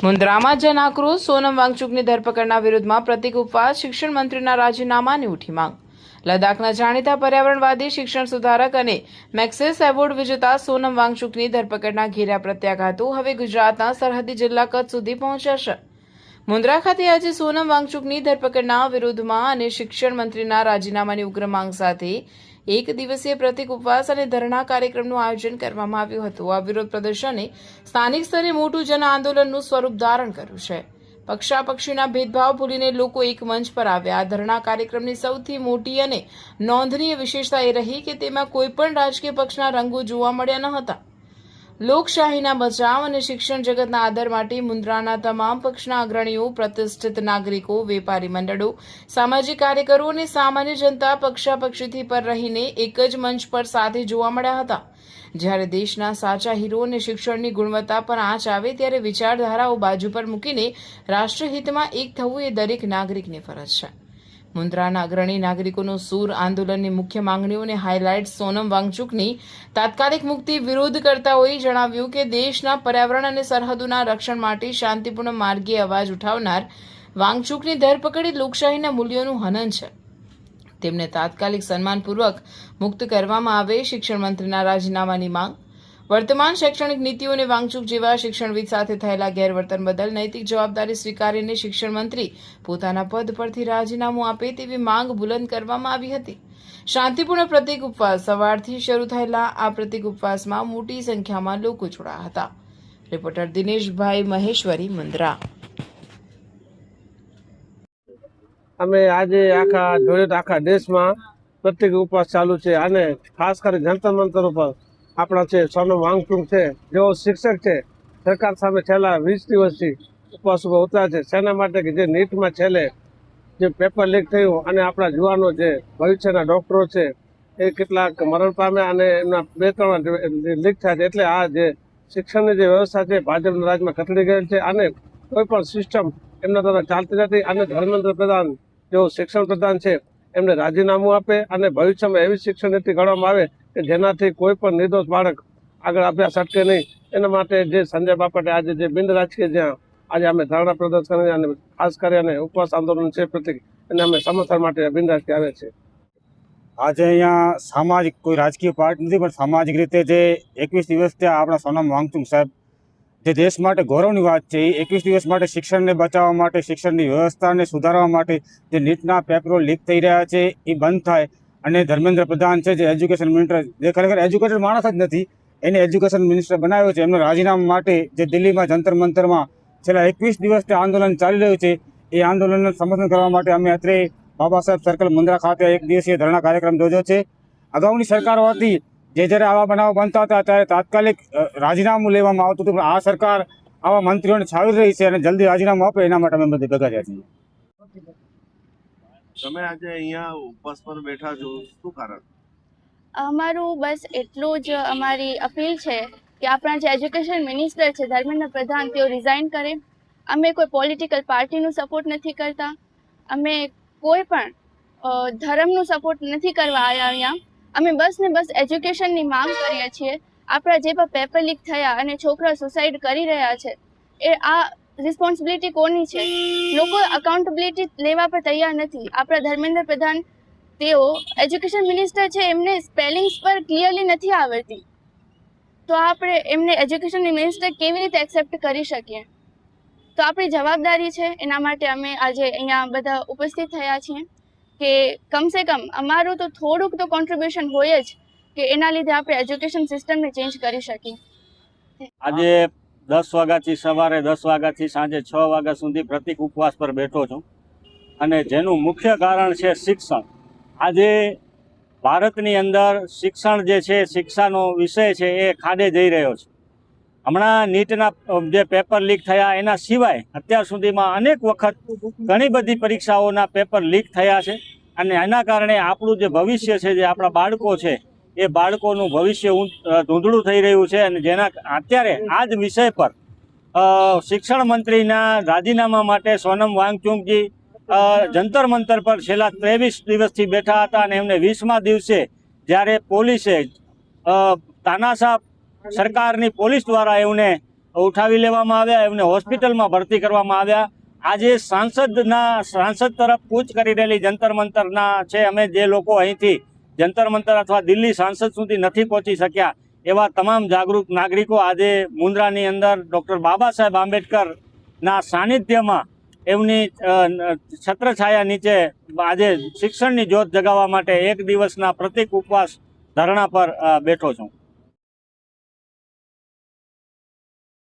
મુન્દ્રામાં જન આક્રોશ સોનમ વાંગચુકની ધરપકડના વિરોધમાં પ્રતિક ઉપવાસ શિક્ષણ મંત્રીના રાજીનામાની ઉઠી માંગ। લદ્દાખના જાણીતા પર્યાવરણવાદી શિક્ષણ સુધારક અને મેક્સેસ એવોર્ડ વિજેતા સોનમ વાંગચુકની ધરપકડના ઘેરા પ્રત્યાઘાતો હવે ગુજરાતના સરહદી જિલ્લા કચ્છ સુધી પહોંચ્યા છે। મુન્દ્રા ખાતે આજે સોનમ વાંગચુકની ધરપકડના વિરોધમાં અને શિક્ષણ મંત્રીના રાજીનામાની ઉગ્ર માંગ સાથે એક દિવસીય પ્રતિક ઉપવાસ અને ધરણા કાર્યક્રમનું આયોજન કરવામાં આવ્યું હતું। આ વિરોધ પ્રદર્શને સ્થાનિક સ્તરે મોટું જન આંદોલનનું સ્વરૂપ ધારણ કર્યું છે। પક્ષાપક્ષીના ભેદભાવ ભૂલીને લોકો એક મંચ પર આવ્યા। આ ધરણા કાર્યક્રમની સૌથી મોટી અને નોંધનીય વિશેષતા એ રહી કે તેમાં કોઈપણ રાજકીય પક્ષના રંગો જોવા મળ્યા ન હતા। લોકશાહીના બચાવ અને શિક્ષણ જગતના આદર માટે મુન્દ્રાના તમામ પક્ષના અગ્રણીઓ, પ્રતિષ્ઠિત નાગરિકો, વેપારી મંડળો, સામાજિક કાર્યકરો અને સામાન્ય જનતા પક્ષાપક્ષીથી પર રહીને એક જ મંચ પર સાથે જોવા મળ્યા હતા। જ્યારે દેશના સાચા હીરો અને શિક્ષણની ગુણવત્તા પર આંચ આવે ત્યારે વિચારધારાઓ બાજુ પર મૂકીને રાષ્ટ્રહિતમાં એક થવું એ દરેક નાગરિકની ફરજ છે। મુન્દ્રાના અગ્રણી નાગરિકોનો સૂર આંદોલનની મુખ્ય માંગણીઓને હાઇલાઇટ સોનમ વાંગચુકની તાત્કાલિક મુક્તિ વિરોધકર્તાઓએ જણાવ્યું કે દેશના પર્યાવરણ અને સરહદોના રક્ષણ માટે શાંતિપૂર્ણ માર્ગે અવાજ ઉઠાવનાર વાંગચુકની ધરપકડ લોકશાહીના મૂલ્યોનું હનન છે। તેમને તાત્કાલિક સન્માનપૂર્વક મુક્ત કરવામાં આવે। શિક્ષણ મંત્રીના રાજીનામાની માંગ। વર્તમાન શૈક્ષણિક નીતિઓ અને વાંગચુક જેવા શિક્ષણવિદ સાથે થયેલા ગેરવર્તન બદલ નૈતિક જવાબદારી સ્વીકારીને શિક્ષણ મંત્રી પોતાના પદ પરથી રાજીનામું આપે તેવી માંગ બુલંદ કરવામાં આવી હતી। શાંતિપૂર્ણ પ્રતિક ઉપવાસ સવારથી શરૂ થયેલા આ પ્રતિક ઉપવાસમાં મોટી સંખ્યામાં લોકો જોડાયા હતા। રિપોર્ટર દિનેશભાઈ મહેશ્વરી, મુન્દ્રા। અમે આજે આખા દેશમાં પ્રતિક ઉપવાસ ચાલુ છે અને ખાસ કરી જંતર મંતર ઉપર આપણા છે સોનમ વાંગચુક છે, જેઓ શિક્ષક છે, સરકાર સામે છેલ્લા 20 દિવસથી ઉપવાસ ઉપર ઉતર્યા છે। શેના માટે કે જે નીટમાં છેલ્લે જે પેપર લીક થયું અને આપણા યુવાનો જે ભવિષ્યના ડોક્ટરો છે એ કેટલાક મરણ પામ્યા અને એમના 2-3 લીક થયા છે। એટલે આ જે શિક્ષણની જે વ્યવસ્થા છે ભાજપના રાજમાં કથળી ગયેલ છે અને કોઈ પણ સિસ્ટમ એમના દ્વારા ચાલતી નથી। અને ધર્મેન્દ્ર પ્રધાન જેઓ શિક્ષણ પ્રધાન છે એમને રાજીનામું આપે અને ભવિષ્યમાં એવી શિક્ષણ નીતિ ઘડવામાં આવે કે જેનાથી કોઈ પણ નિર્દોષ બાળક આગળ અભ્યાસ અટકે નહીં। એના માટે જે સંજય બાપટે આજે જે બિન રાજકીય જ્યાં આજે અમે ધરણા પ્રદર્શન અને ખાસ કરીને ઉપવાસ આંદોલન છે પ્રતિક અને અમે સમર્થન માટે બિન રાજકીય આવે છે। આજે અહીંયા સામાજિક કોઈ રાજકીય પાર્ટી નથી પણ સામાજિક રીતે જે 21 દિવસ ત્યાં આપણા સોનમ વાંગચુક સાહેબ જે દેશ માટે ગૌરવની વાત છે એ 21 દિવસ માટે શિક્ષણને બચાવવા માટે, શિક્ષણની વ્યવસ્થાને સુધારવા માટે જે નીટના પેપરો લીક થઈ રહ્યા છે એ બંધ થાય અને ધર્મેન્દ્ર પ્રધાન છે જે એજ્યુકેશન મિનિસ્ટર જે ખરેખર એજ્યુકેટેડ માણસ જ નથી એને એજ્યુકેશન મિનિસ્ટર બનાવ્યો છે, એમના રાજીનામા માટે જે દિલ્હીમાં જંતર મંતરમાં છેલ્લા 21 દિવસથી આંદોલન ચાલી રહ્યું છે એ આંદોલનનું સમર્થન કરવા માટે અમે અત્રે બાબા સાહેબ સર્કલ મુન્દ્રા ખાતે એક દિવસીય ધરણા કાર્યક્રમ યોજ્યો છે। અગાઉની સરકારો હતી જ્યારે આવા બનાવો બનતા હતા ત્યારે તાત્કાલિક રાજીનામું લેવામાં આવતું હતું, પણ આ સરકાર આવા મંત્રીઓને છાવી રહી છે અને જલ્દી રાજીનામું આપે એના માટે અમે બધે ભેગા થયા છીએ। તમે આજે અહીંયા ઉપવાસ પર બેઠા છો, શું કારણ? અમારું બસ એટલું જ અમારી અપીલ છે કે આપણા જે એજ્યુકેશન મિનિસ્ટર છે ધર્મેન્દ્ર પ્રધાન તેઓ રિઝાઇન કરે। અમે કોઈ પોલિટિકલ પાર્ટીનું સપોર્ટ નથી કરતા, અમે કોઈ પણ ધર્મનું સપોર્ટ નથી કરવા આવ્યા અહીંયા। અમે બસ ને બસ એજ્યુકેશનની માંગ કરીએ છીએ। આપણા જે પણ પેપર લીક થયા અને છોકરા સુસાઇડ કરી રહ્યા છે એ આ રિસ્પોન્સિબિલિટી કોની છે? લોકો અકાઉન્ટેબિલિટી લેવા પર તૈયાર નથી। આપણા ધર્મેન્દ્ર પ્રધાન તેઓ એજ્યુકેશન મિનિસ્ટર છે, એમને સ્પેલિંગ્સ પર ક્લિયરલી નથી આવડતી, તો આપણે એમને એજ્યુકેશન મિનિસ્ટર કેવી રીતે એક્સેપ્ટ કરી શકીએ? તો આપણી જવાબદારી છે, એના માટે અમે આજે અહીંયા બધા ઉપસ્થિત થયા છીએ કે કમસે કમ અમારું તો થોડુંક તો કોન્ટ્રીબ્યુશન હોય જ કે એના લીધે આપણે એજ્યુકેશન સિસ્ટમને ચેન્જ કરી શકીએ। આજે 10 વાગ્યાથી સવારે 10 વાગ્યાથી સાંજે 6 વાગ્યા સુધી પ્રતિક ઉપવાસ પર બેઠો છું અને જેનું મુખ્ય કારણ છે શિક્ષણ। આજે ભારતની અંદર શિક્ષણ જે છે, શિક્ષાનો વિષય છે એ ખાડે જઈ રહ્યો છે। હમણાં નીટના જે પેપર લીક થયા એના સિવાય અત્યાર સુધીમાં અનેક વખત ઘણી બધી પરીક્ષાઓના પેપર લીક થયા છે અને એના કારણે આપણું જે ભવિષ્ય છે, જે આપણા બાળકો છે એ બાળકોનું ભવિષ્ય ધૂંધળું થઈ રહ્યું છે અને જેના અત્યારે આ જ વિષય પર શિક્ષણ મંત્રીના રાજીનામા માટે સોનમ વાંગચુકજી જંતર મંતર પર છેલ્લા 23 દિવસથી બેઠા હતા અને એમને 20મા દિવસે જ્યારે પોલીસે તાનાશાહ સરકારની પોલીસ દ્વારા એમને ઉઠાવી લેવામાં આવ્યા, એમને હોસ્પિટલમાં ભરતી કરવામાં આવ્યા. આજે સાંસદ તરફ કૂચ કરી રહેલી જંતર મંતરના છે, અમે જે લોકો અહીંથી જંતર મંતર અથવા દિલ્હી સાંસદ સુધી નથી પહોંચી શક્યા એવા તમામ જાગૃત નાગરિકો આજે મુન્દ્રાની અંદર ડૉક્ટર બાબા સાહેબ આંબેડકરના સાનિધ્યમાં એમની છત્રછાયા નીચે આજે શિક્ષણની જ્યોત જગાવવા માટે એક દિવસના પ્રતિક ઉપવાસ ધરણા પર બેઠો છું.